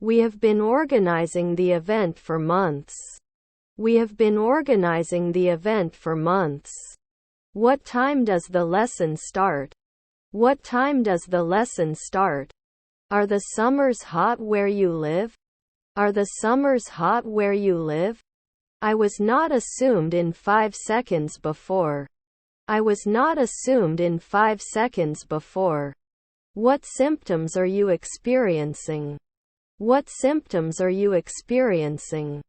We have been organizing the event for months. We have been organizing the event for months. What time does the lesson start? What time does the lesson start? Are the summers hot where you live? Are the summers hot where you live? I was not assumed in 5 seconds before. I was not assumed in 5 seconds before. What symptoms are you experiencing? What symptoms are you experiencing?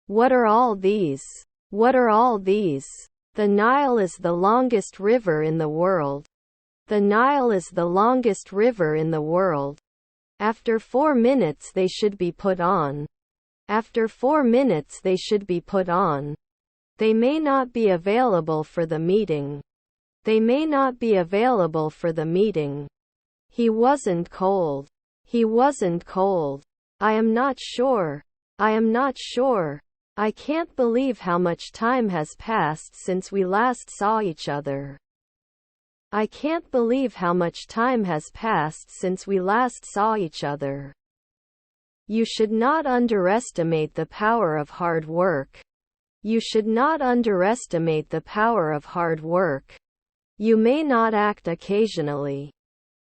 What are all these? What are all these? The Nile is the longest river in the world. The Nile is the longest river in the world. After 4 minutes they should be put on. After 4 minutes they should be put on. They may not be available for the meeting. They may not be available for the meeting. He wasn't cold. He wasn't cold. I am not sure. I am not sure. I can't believe how much time has passed since we last saw each other. I can't believe how much time has passed since we last saw each other. You should not underestimate the power of hard work. You should not underestimate the power of hard work. You may not act occasionally.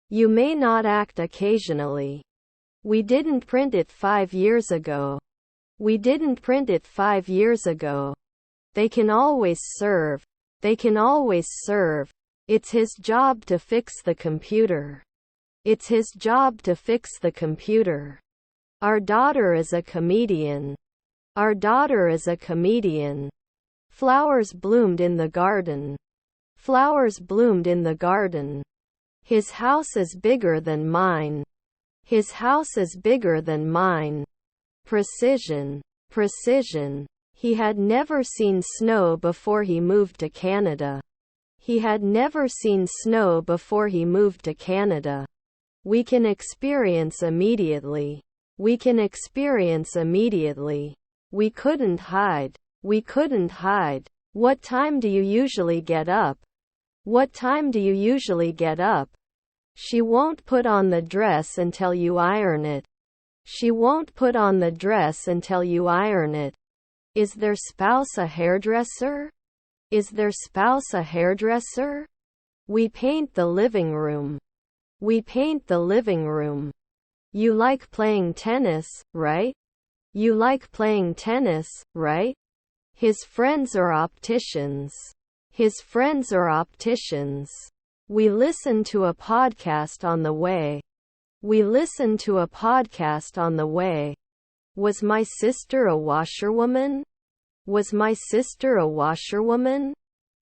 You may not act occasionally. We didn't print it 5 years ago. We didn't print it 5 years ago. They can always serve. They can always serve. It's his job to fix the computer. It's his job to fix the computer. Our daughter is a comedian. Our daughter is a comedian. Flowers bloomed in the garden. Flowers bloomed in the garden. His house is bigger than mine. His house is bigger than mine. Precision. Precision. He had never seen snow before he moved to Canada. He had never seen snow before he moved to Canada. We can experience immediately. We can experience immediately. We couldn't hide. We couldn't hide. What time do you usually get up? What time do you usually get up? She won't put on the dress until you iron it. She won't put on the dress until you iron it. Is their spouse a hairdresser? Is their spouse a hairdresser? We paint the living room. We paint the living room. You like playing tennis, right? You like playing tennis, right? His friends are opticians. His friends are opticians. We listen to a podcast on the way. We listen to a podcast on the way. Was my sister a washerwoman? Was my sister a washerwoman?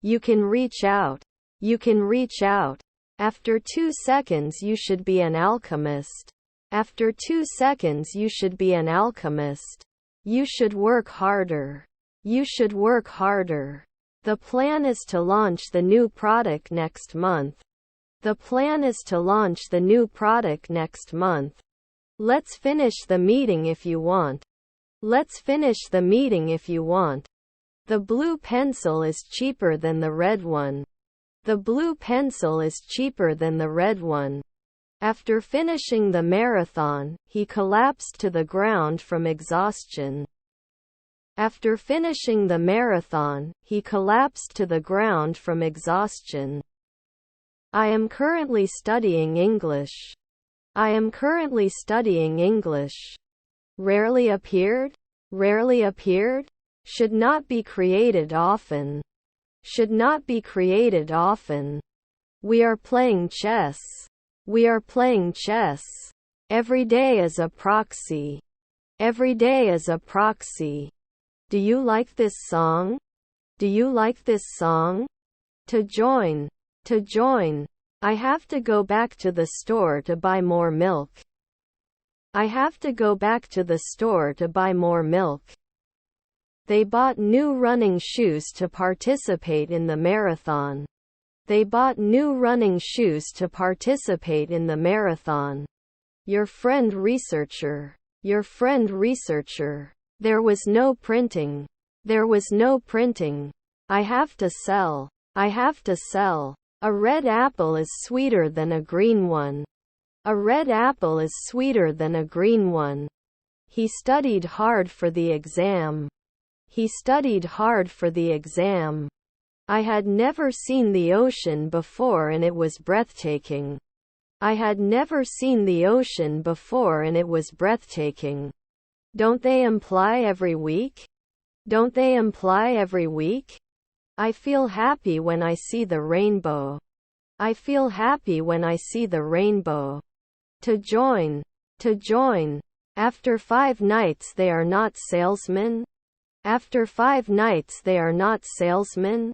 You can reach out. You can reach out. After 2 seconds you should be an alchemist. After 2 seconds you should be an alchemist. You should work harder. You should work harder. The plan is to launch the new product next month. The plan is to launch the new product next month. Let's finish the meeting if you want. Let's finish the meeting if you want. The blue pencil is cheaper than the red one. The blue pencil is cheaper than the red one. After finishing the marathon, he collapsed to the ground from exhaustion. After finishing the marathon, he collapsed to the ground from exhaustion. I am currently studying English. I am currently studying English. Rarely appeared? Rarely appeared? Should not be created often. Should not be created often. We are playing chess. We are playing chess. Every day is a proxy. Every day is a proxy. Do you like this song? Do you like this song? To join. To join. I have to go back to the store to buy more milk. I have to go back to the store to buy more milk. They bought new running shoes to participate in the marathon. They bought new running shoes to participate in the marathon. Your friend researcher. Your friend researcher. There was no printing. There was no printing. I have to sell. I have to sell. A red apple is sweeter than a green one. A red apple is sweeter than a green one. He studied hard for the exam. He studied hard for the exam. I had never seen the ocean before and it was breathtaking. I had never seen the ocean before and it was breathtaking. Don't they imply every week? Don't they imply every week? I feel happy when I see the rainbow. I feel happy when I see the rainbow. To join. To join. After 5 nights they are not salesmen. After 5 nights they are not salesmen.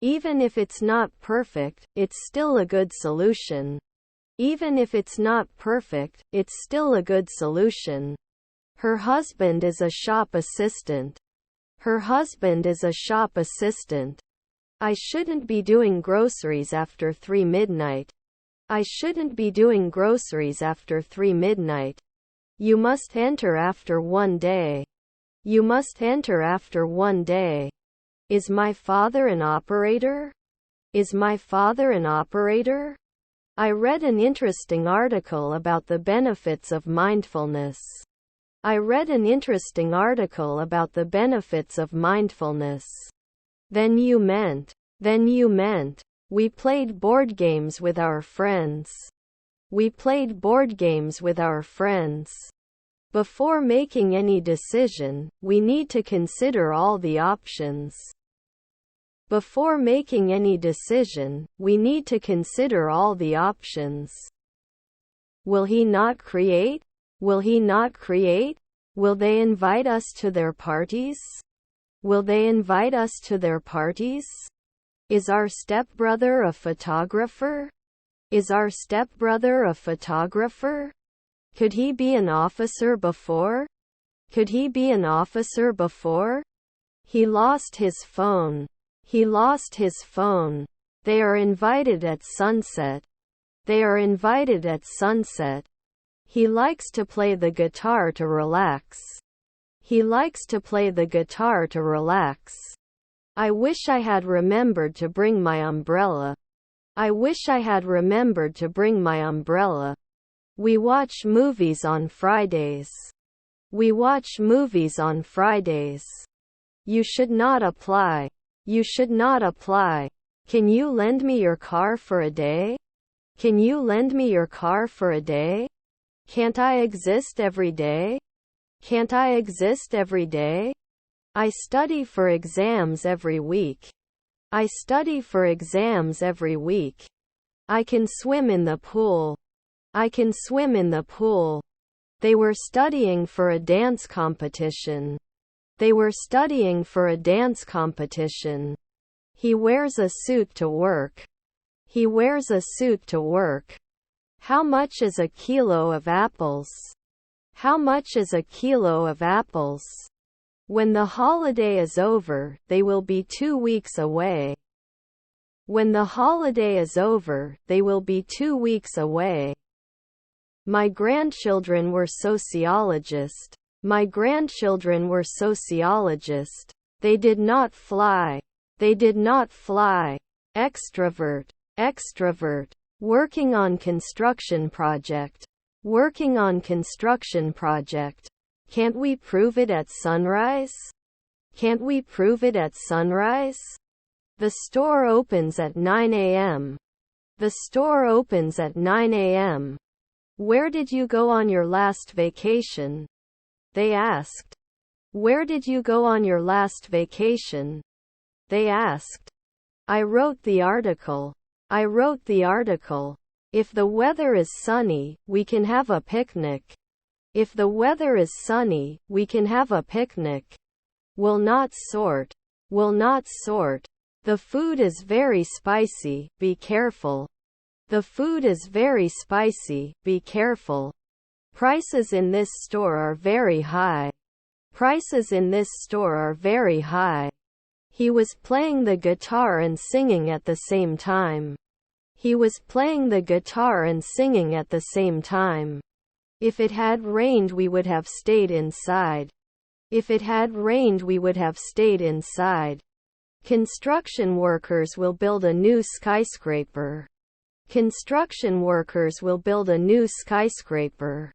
Even if it's not perfect, it's still a good solution. Even if it's not perfect, it's still a good solution. Her husband is a shop assistant. Her husband is a shop assistant. I shouldn't be doing groceries after 3 midnight. I shouldn't be doing groceries after 3 midnight. You must enter after 1 day. You must enter after 1 day. Is my father an operator? Is my father an operator? I read an interesting article about the benefits of mindfulness. I read an interesting article about the benefits of mindfulness. Then you meant, we played board games with our friends. We played board games with our friends. Before making any decision, we need to consider all the options. Before making any decision, we need to consider all the options. Will he not create? Will he not create? Will they invite us to their parties? Will they invite us to their parties? Is our stepbrother a photographer? Is our stepbrother a photographer? Could he be an officer before? Could he be an officer before? He lost his phone. He lost his phone. They are invited at sunset. They are invited at sunset. He likes to play the guitar to relax. He likes to play the guitar to relax. I wish I had remembered to bring my umbrella. I wish I had remembered to bring my umbrella. We watch movies on Fridays. We watch movies on Fridays. You should not apply. You should not apply. Can you lend me your car for a day? Can you lend me your car for a day? Can't I exist every day? Can't I exist every day? I study for exams every week. I study for exams every week. I can swim in the pool. I can swim in the pool. They were studying for a dance competition. They were studying for a dance competition. He wears a suit to work. He wears a suit to work. How much is a kilo of apples? How much is a kilo of apples? When the holiday is over, they will be 2 weeks away. When the holiday is over, they will be 2 weeks away. My grandchildren were sociologists. My grandchildren were sociologists. They did not fly. They did not fly. Extrovert. Extrovert. Working on construction project. Working on construction project. Can't we prove it at sunrise? Can't we prove it at sunrise? The store opens at 9 a.m. The store opens at 9 a.m. Where did you go on your last vacation? They asked. Where did you go on your last vacation? They asked. I wrote the article. I wrote the article. If the weather is sunny, we can have a picnic. If the weather is sunny, we can have a picnic. Will not sort. Will not sort. The food is very spicy, be careful. The food is very spicy, be careful. Prices in this store are very high. Prices in this store are very high. He was playing the guitar and singing at the same time. He was playing the guitar and singing at the same time. If it had rained, we would have stayed inside. If it had rained, we would have stayed inside. Construction workers will build a new skyscraper. Construction workers will build a new skyscraper.